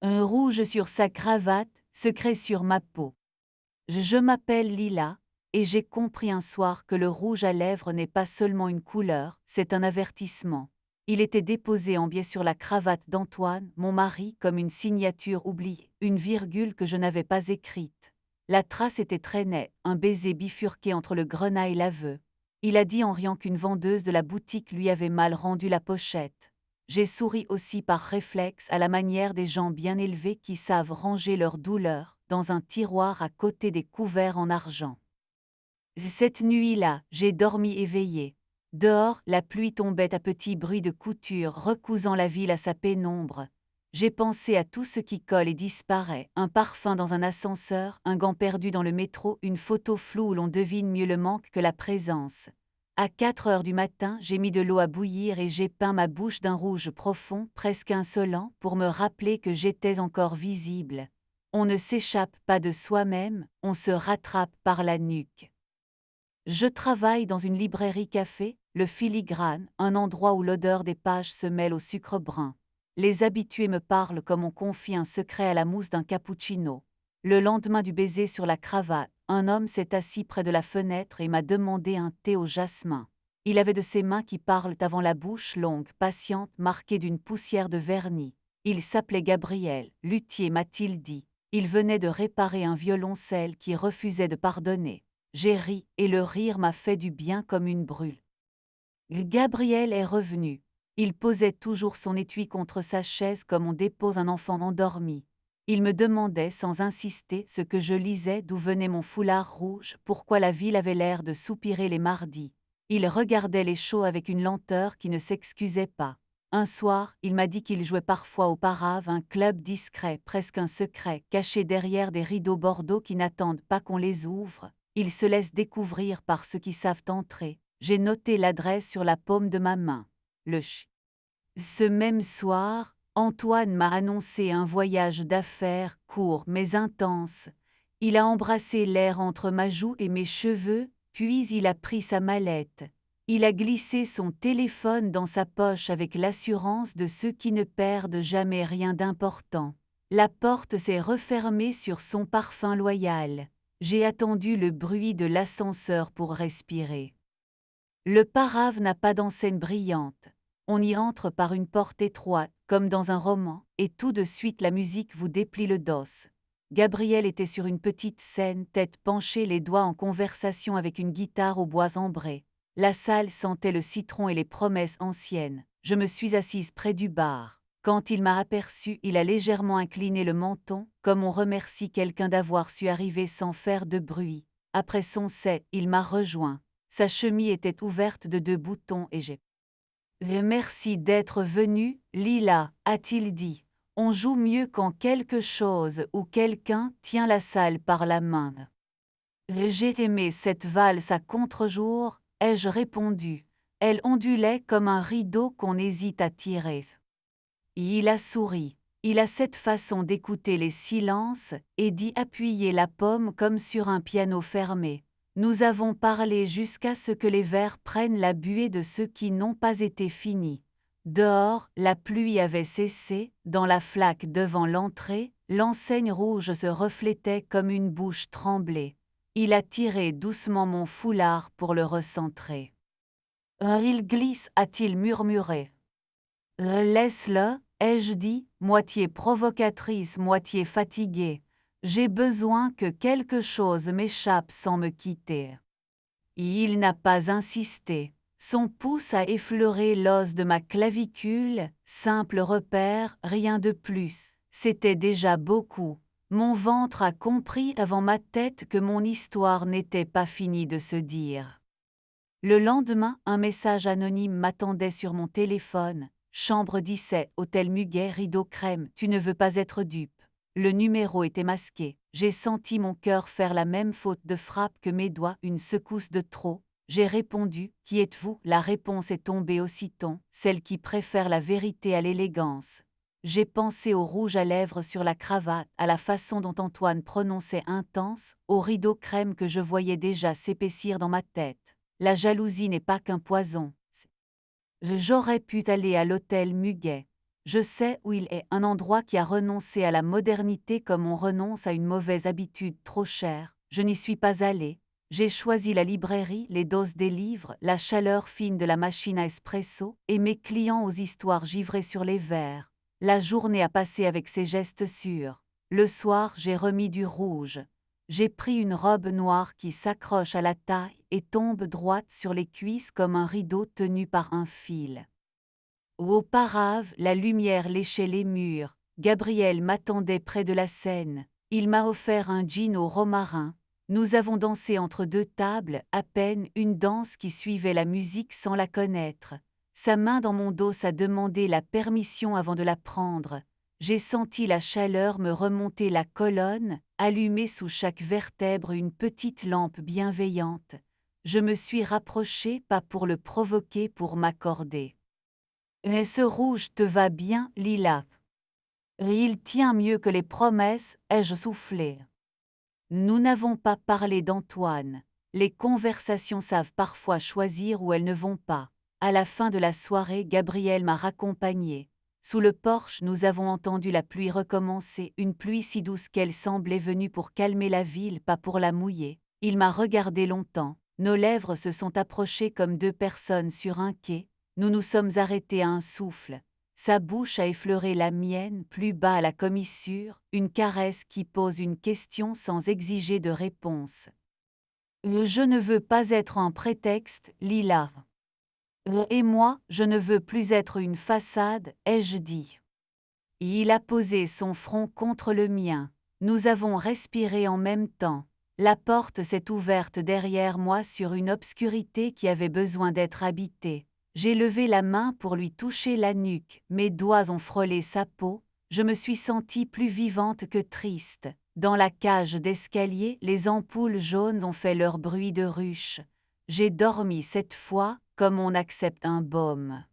Un rouge sur sa cravate, secret sur ma peau. Je m'appelle Lila, et j'ai compris un soir que le rouge à lèvres n'est pas seulement une couleur, c'est un avertissement. Il était déposé en biais sur la cravate d'Antoine, mon mari, comme une signature oubliée, une virgule que je n'avais pas écrite. La trace était très nette, un baiser bifurqué entre le grenat et l'aveu. Il a dit en riant qu'une vendeuse de la boutique lui avait mal rendu la pochette. J'ai souri aussi par réflexe à la manière des gens bien élevés qui savent ranger leur douleur dans un tiroir à côté des couverts en argent. Cette nuit-là, j'ai dormi éveillé. Dehors, la pluie tombait à petits bruits de couture recousant la ville à sa pénombre. J'ai pensé à tout ce qui colle et disparaît, un parfum dans un ascenseur, un gant perdu dans le métro, une photo floue où l'on devine mieux le manque que la présence. À 4 heures du matin, j'ai mis de l'eau à bouillir et j'ai peint ma bouche d'un rouge profond, presque insolent, pour me rappeler que j'étais encore visible. On ne s'échappe pas de soi-même, on se rattrape par la nuque. Je travaille dans une librairie café, le Filigrane, un endroit où l'odeur des pages se mêle au sucre brun. Les habitués me parlent comme on confie un secret à la mousse d'un cappuccino. Le lendemain du baiser sur la cravate, un homme s'est assis près de la fenêtre et m'a demandé un thé au jasmin. Il avait de ces mains qui parlent avant la bouche longue, patiente, marquée d'une poussière de vernis. Il s'appelait Gabriel, luthier m'a-t-il dit. Il venait de réparer un violoncelle qui refusait de pardonner. J'ai ri, et le rire m'a fait du bien comme une brûle. Gabriel est revenu. Il posait toujours son étui contre sa chaise comme on dépose un enfant endormi. Il me demandait sans insister ce que je lisais, d'où venait mon foulard rouge, pourquoi la ville avait l'air de soupirer les mardis. Il regardait les shows avec une lenteur qui ne s'excusait pas. Un soir, il m'a dit qu'il jouait parfois au Parave, un club discret, presque un secret, caché derrière des rideaux bordeaux qui n'attendent pas qu'on les ouvre. Il se laisse découvrir par ceux qui savent entrer. J'ai noté l'adresse sur la paume de ma main. Ce même soir, Antoine m'a annoncé un voyage d'affaires court mais intense. Il a embrassé l'air entre ma joue et mes cheveux, puis il a pris sa mallette. Il a glissé son téléphone dans sa poche avec l'assurance de ceux qui ne perdent jamais rien d'important. La porte s'est refermée sur son parfum loyal. J'ai attendu le bruit de l'ascenseur pour respirer. Le Parave n'a pas d'enseigne brillante. On y entre par une porte étroite, comme dans un roman, et tout de suite la musique vous déplie le dos. Gabriel était sur une petite scène, tête penchée, les doigts en conversation avec une guitare au bois ambré. La salle sentait le citron et les promesses anciennes. Je me suis assise près du bar. Quand il m'a aperçu, il a légèrement incliné le menton, comme on remercie quelqu'un d'avoir su arriver sans faire de bruit. Après son set, il m'a rejoint. Sa chemise était ouverte de 2 boutons et j'ai merci d'être venu, Lila, a-t-il dit. On joue mieux quand quelque chose ou quelqu'un tient la salle par la main. J'ai aimé cette valse à contre-jour, ai-je répondu. Elle ondulait comme un rideau qu'on hésite à tirer. Il a souri. Il a cette façon d'écouter les silences et d'y appuyer la paume comme sur un piano fermé. Nous avons parlé jusqu'à ce que les vers prennent la buée de ceux qui n'ont pas été finis. Dehors, la pluie avait cessé, dans la flaque devant l'entrée, l'enseigne rouge se reflétait comme une bouche tremblée. Il a tiré doucement mon foulard pour le recentrer. Il glisse, a-t-il murmuré. Laisse-le, ai-je dit, moitié provocatrice, moitié fatiguée. J'ai besoin que quelque chose m'échappe sans me quitter. Il n'a pas insisté. Son pouce a effleuré l'os de ma clavicule, simple repère, rien de plus. C'était déjà beaucoup. Mon ventre a compris avant ma tête que mon histoire n'était pas finie de se dire. Le lendemain, un message anonyme m'attendait sur mon téléphone. Chambre 17, hôtel Muguet, rideau crème, tu ne veux pas être dupe. Le numéro était masqué. J'ai senti mon cœur faire la même faute de frappe que mes doigts, une secousse de trop. J'ai répondu, qui êtes-vous? La réponse est tombée aussitôt, celle qui préfère la vérité à l'élégance. J'ai pensé au rouge à lèvres sur la cravate, à la façon dont Antoine prononçait intense, au rideau crème que je voyais déjà s'épaissir dans ma tête. La jalousie n'est pas qu'un poison. J'aurais pu aller à l'hôtel Muguet. Je sais où il est, un endroit qui a renoncé à la modernité comme on renonce à une mauvaise habitude trop chère. Je n'y suis pas allée. J'ai choisi la librairie, les doses des livres, la chaleur fine de la machine à espresso et mes clients aux histoires givrées sur les verres. La journée a passé avec ses gestes sûrs. Le soir, j'ai remis du rouge. J'ai pris une robe noire qui s'accroche à la taille et tombe droite sur les cuisses comme un rideau tenu par un fil. Au parave, la lumière léchait les murs. Gabriel m'attendait près de la scène. Il m'a offert un gin au romarin. Nous avons dansé entre deux tables, à peine une danse qui suivait la musique sans la connaître. Sa main dans mon dos a demandé la permission avant de la prendre. J'ai senti la chaleur me remonter la colonne, allumée sous chaque vertèbre une petite lampe bienveillante. Je me suis rapprochée pas pour le provoquer, pour m'accorder. Et ce rouge te va bien, Lila. Il tient mieux que les promesses, ai-je soufflé. Nous n'avons pas parlé d'Antoine. Les conversations savent parfois choisir où elles ne vont pas. À la fin de la soirée, Gabriel m'a raccompagnée. Sous le porche, nous avons entendu la pluie recommencer, une pluie si douce qu'elle semblait venue pour calmer la ville, pas pour la mouiller. Il m'a regardé longtemps. Nos lèvres se sont approchées comme deux personnes sur un quai. Nous nous sommes arrêtés à un souffle. Sa bouche a effleuré la mienne, plus bas à la commissure, une caresse qui pose une question sans exiger de réponse. Je ne veux pas être un prétexte, Lila. Et moi, je ne veux plus être une façade, ai-je dit. Il a posé son front contre le mien. Nous avons respiré en même temps. La porte s'est ouverte derrière moi sur une obscurité qui avait besoin d'être habitée. J'ai levé la main pour lui toucher la nuque, mes doigts ont frôlé sa peau, je me suis sentie plus vivante que triste. Dans la cage d'escalier, les ampoules jaunes ont fait leur bruit de ruche. J'ai dormi cette fois, comme on accepte un baume.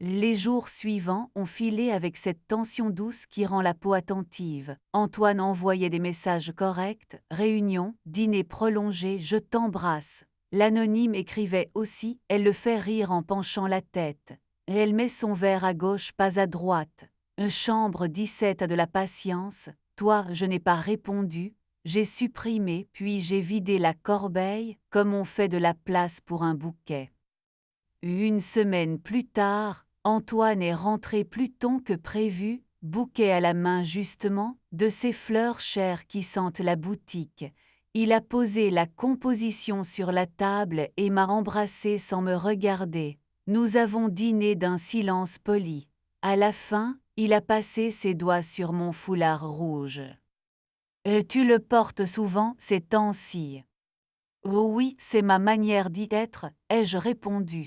Les jours suivants ont filé avec cette tension douce qui rend la peau attentive. Antoine envoyait des messages corrects, réunion, dîner prolongé, je t'embrasse. L'anonyme écrivait aussi, elle le fait rire en penchant la tête. Et elle met son verre à gauche, pas à droite. Chambre 17 a de la patience. Toi, je n'ai pas répondu. J'ai supprimé, puis j'ai vidé la corbeille, comme on fait de la place pour un bouquet. Une semaine plus tard, Antoine est rentré plus tôt que prévu, bouquet à la main justement, de ces fleurs chères qui sentent la boutique. Il a posé la composition sur la table et m'a embrassé sans me regarder. Nous avons dîné d'un silence poli. À la fin, il a passé ses doigts sur mon foulard rouge. Tu le portes souvent ces temps-ci. Oh oui, c'est ma manière d'y être, ai-je répondu.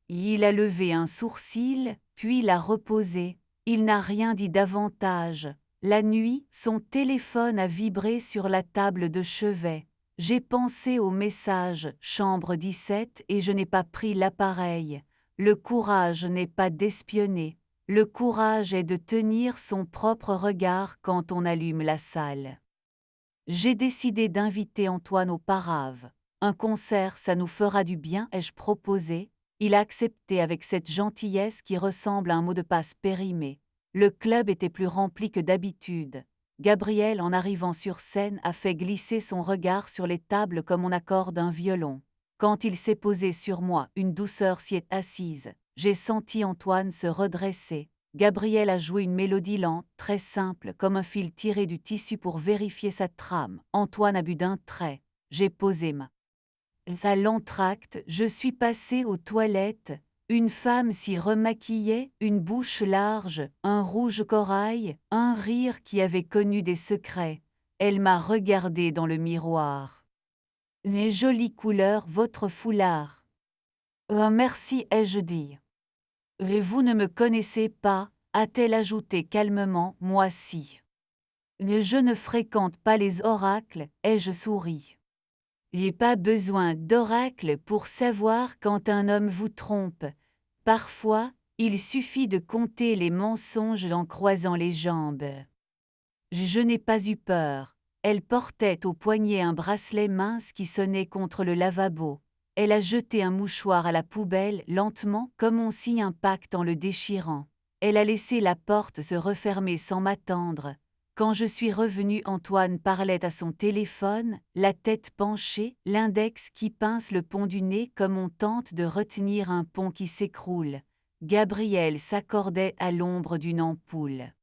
Il a levé un sourcil, puis l'a reposé. Il n'a rien dit davantage. La nuit, son téléphone a vibré sur la table de chevet. J'ai pensé au message « Chambre 17 » et je n'ai pas pris l'appareil. Le courage n'est pas d'espionner. Le courage est de tenir son propre regard quand on allume la salle. J'ai décidé d'inviter Antoine au Parave. Un concert, ça nous fera du bien, ai-je proposé. Il a accepté avec cette gentillesse qui ressemble à un mot de passe périmé. Le club était plus rempli que d'habitude. Gabriel, en arrivant sur scène, a fait glisser son regard sur les tables comme on accorde un violon. Quand il s'est posé sur moi, une douceur s'y est assise. J'ai senti Antoine se redresser. Gabriel a joué une mélodie lente, très simple, comme un fil tiré du tissu pour vérifier sa trame. Antoine a bu d'un trait. J'ai posé ma à l'entracte, je suis passée aux toilettes. Une femme s'y remaquillait, une bouche large, un rouge corail, un rire qui avait connu des secrets. Elle m'a regardé dans le miroir. Et jolie couleur, votre foulard. Oh merci, ai-je dit. Et vous ne me connaissez pas, a-t-elle ajouté calmement, moi si. Je ne fréquente pas les oracles, ai-je souri. J'ai pas besoin d'oracle pour savoir quand un homme vous trompe. Parfois, il suffit de compter les mensonges en croisant les jambes. Je n'ai pas eu peur. Elle portait au poignet un bracelet mince qui sonnait contre le lavabo. Elle a jeté un mouchoir à la poubelle lentement comme on signe un pacte en le déchirant. Elle a laissé la porte se refermer sans m'attendre. Quand je suis revenue, Antoine parlait à son téléphone, la tête penchée, l'index qui pince le pont du nez comme on tente de retenir un pont qui s'écroule. Gabriel s'accordait à l'ombre d'une ampoule.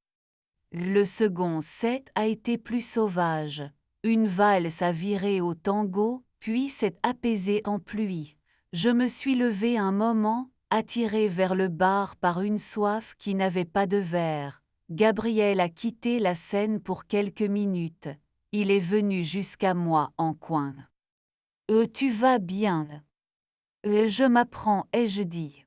Le second set a été plus sauvage. Une valse a viré au tango, puis s'est apaisée en pluie. Je me suis levée un moment, attirée vers le bar par une soif qui n'avait pas de verre. Gabriel a quitté la scène pour quelques minutes. Il est venu jusqu'à moi en coin. Tu vas bien? Je m'apprends, ai-je dit.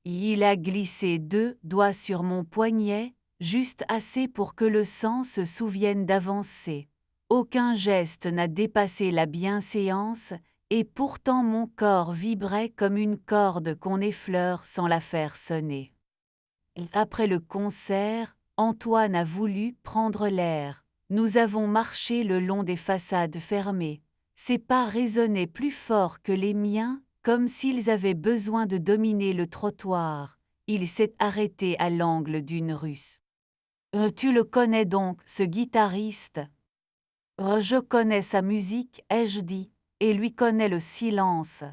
Il a glissé 2 doigts sur mon poignet, juste assez pour que le sang se souvienne d'avancer. Aucun geste n'a dépassé la bienséance, et pourtant mon corps vibrait comme une corde qu'on effleure sans la faire sonner. Après le concert, Antoine a voulu prendre l'air. Nous avons marché le long des façades fermées. Ses pas résonnaient plus fort que les miens, comme s'ils avaient besoin de dominer le trottoir. Il s'est arrêté à l'angle d'une rue. Tu le connais donc, ce guitariste? Je connais sa musique, ai-je dit, et lui connais le silence.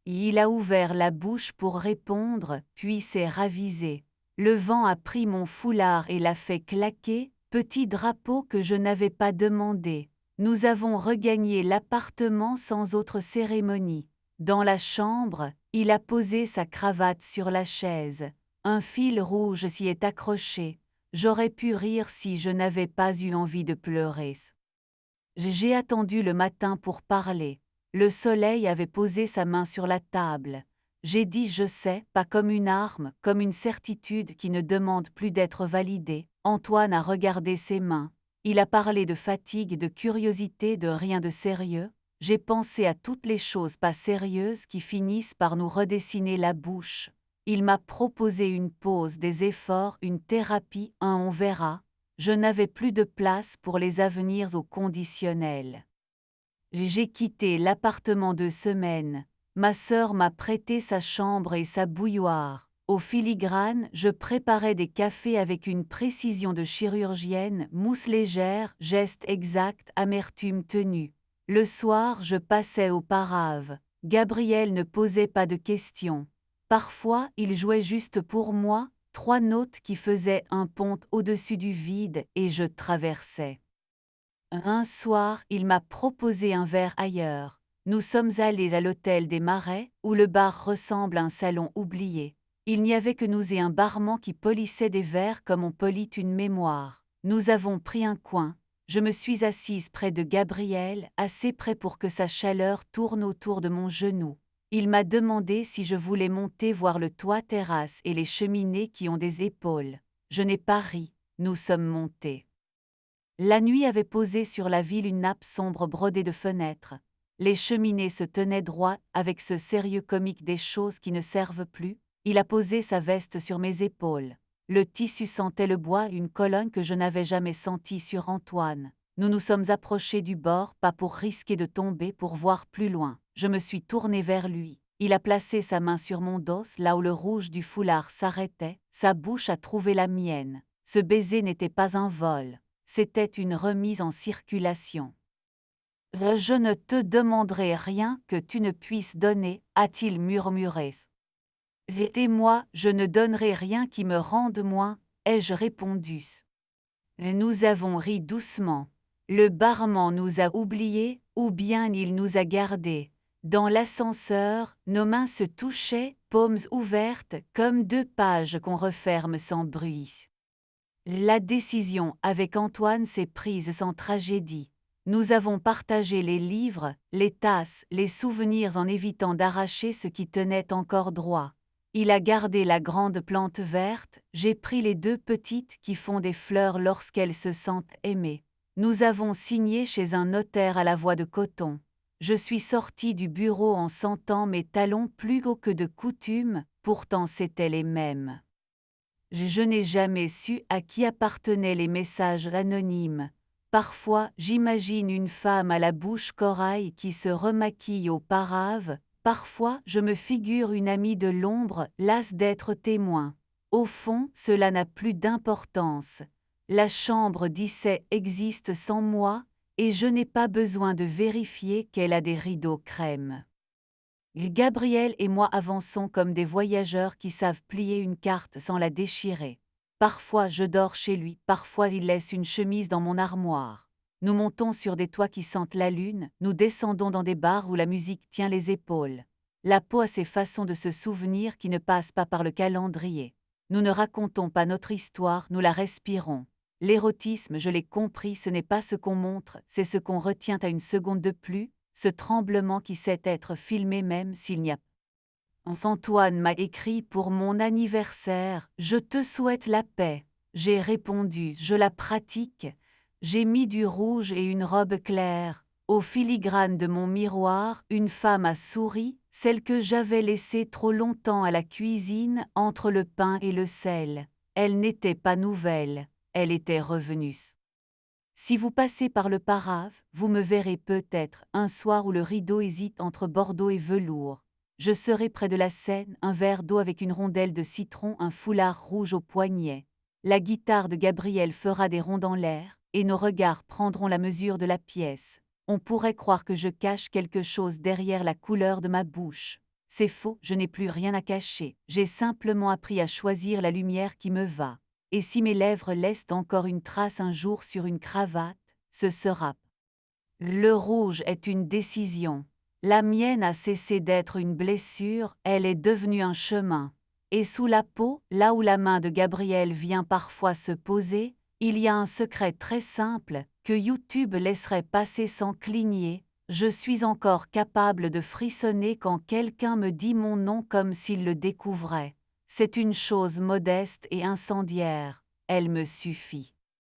Il a ouvert la bouche pour répondre, puis s'est ravisé. Le vent a pris mon foulard et l'a fait claquer, petit drapeau que je n'avais pas demandé. Nous avons regagné l'appartement sans autre cérémonie. Dans la chambre, il a posé sa cravate sur la chaise. Un fil rouge s'y est accroché. J'aurais pu rire si je n'avais pas eu envie de pleurer. J'ai attendu le matin pour parler. Le soleil avait posé sa main sur la table. J'ai dit je sais, pas comme une arme, comme une certitude qui ne demande plus d'être validée. Antoine a regardé ses mains. Il a parlé de fatigue, de curiosité, de rien de sérieux. J'ai pensé à toutes les choses pas sérieuses qui finissent par nous redessiner la bouche. Il m'a proposé une pause, des efforts, une thérapie, un on verra. Je n'avais plus de place pour les avenirs au conditionnel. J'ai quitté l'appartement 2 semaines. Ma sœur m'a prêté sa chambre et sa bouilloire. Au filigrane, je préparais des cafés avec une précision de chirurgienne, mousse légère, geste exact, amertume tenue. Le soir, je passais au parave. Gabriel ne posait pas de questions. Parfois, il jouait juste pour moi, 3 notes qui faisaient un pont au-dessus du vide et je traversais. Un soir, il m'a proposé un verre ailleurs. Nous sommes allés à l'hôtel des Marais, où le bar ressemble à un salon oublié. Il n'y avait que nous et un barman qui polissait des verres comme on polit une mémoire. Nous avons pris un coin. Je me suis assise près de Gabriel, assez près pour que sa chaleur tourne autour de mon genou. Il m'a demandé si je voulais monter voir le toit-terrasse et les cheminées qui ont des épaules. Je n'ai pas ri, nous sommes montés. La nuit avait posé sur la ville une nappe sombre brodée de fenêtres. Les cheminées se tenaient droit, avec ce sérieux comique des choses qui ne servent plus. Il a posé sa veste sur mes épaules. Le tissu sentait le bois, une colonne que je n'avais jamais sentie sur Antoine. Nous nous sommes approchés du bord, pas pour risquer de tomber, pour voir plus loin. Je me suis tournée vers lui. Il a placé sa main sur mon dos, là où le rouge du foulard s'arrêtait. Sa bouche a trouvé la mienne. Ce baiser n'était pas un vol. C'était une remise en circulation. Je ne te demanderai rien que tu ne puisses donner, a-t-il murmuré. Et moi, je ne donnerai rien qui me rende moins, ai-je répondu. Nous avons ri doucement. Le barman nous a oubliés, ou bien il nous a gardés. Dans l'ascenseur, nos mains se touchaient, paumes ouvertes, comme 2 pages qu'on referme sans bruit. La décision avec Antoine s'est prise sans tragédie. Nous avons partagé les livres, les tasses, les souvenirs en évitant d'arracher ce qui tenait encore droit. Il a gardé la grande plante verte, j'ai pris les 2 petites qui font des fleurs lorsqu'elles se sentent aimées. Nous avons signé chez un notaire à la voix de coton. Je suis sortie du bureau en sentant mes talons plus hauts que de coutume, pourtant c'étaient les mêmes. Je n'ai jamais su à qui appartenaient les messages anonymes. Parfois, j'imagine une femme à la bouche corail qui se remaquille au parave. Parfois, je me figure une amie de l'ombre, lasse d'être témoin. Au fond, cela n'a plus d'importance. La chambre d'Issey existe sans moi, et je n'ai pas besoin de vérifier qu'elle a des rideaux crème. Gabriel et moi avançons comme des voyageurs qui savent plier une carte sans la déchirer. Parfois je dors chez lui, parfois il laisse une chemise dans mon armoire. Nous montons sur des toits qui sentent la lune, nous descendons dans des bars où la musique tient les épaules. La peau a ses façons de se souvenir qui ne passent pas par le calendrier. Nous ne racontons pas notre histoire, nous la respirons. L'érotisme, je l'ai compris, ce n'est pas ce qu'on montre, c'est ce qu'on retient à une seconde de plus, ce tremblement qui sait être filmé même s'il n'y a pas. Antoine m'a écrit pour mon anniversaire, je te souhaite la paix. J'ai répondu, je la pratique. J'ai mis du rouge et une robe claire. Au filigrane de mon miroir, une femme a souri, celle que j'avais laissée trop longtemps à la cuisine, entre le pain et le sel. Elle n'était pas nouvelle, elle était revenue. Si vous passez par le parave, vous me verrez peut-être un soir où le rideau hésite entre Bordeaux et velours. Je serai près de la Seine, un verre d'eau avec une rondelle de citron, un foulard rouge au poignet. La guitare de Gabriel fera des ronds dans l'air, et nos regards prendront la mesure de la pièce. On pourrait croire que je cache quelque chose derrière la couleur de ma bouche. C'est faux, je n'ai plus rien à cacher, j'ai simplement appris à choisir la lumière qui me va. Et si mes lèvres laissent encore une trace un jour sur une cravate, ce sera. Le rouge est une décision. La mienne a cessé d'être une blessure, elle est devenue un chemin. Et sous la peau, là où la main de Gabriel vient parfois se poser, il y a un secret très simple, que YouTube laisserait passer sans cligner. Je suis encore capable de frissonner quand quelqu'un me dit mon nom comme s'il le découvrait. C'est une chose modeste et incendiaire, elle me suffit.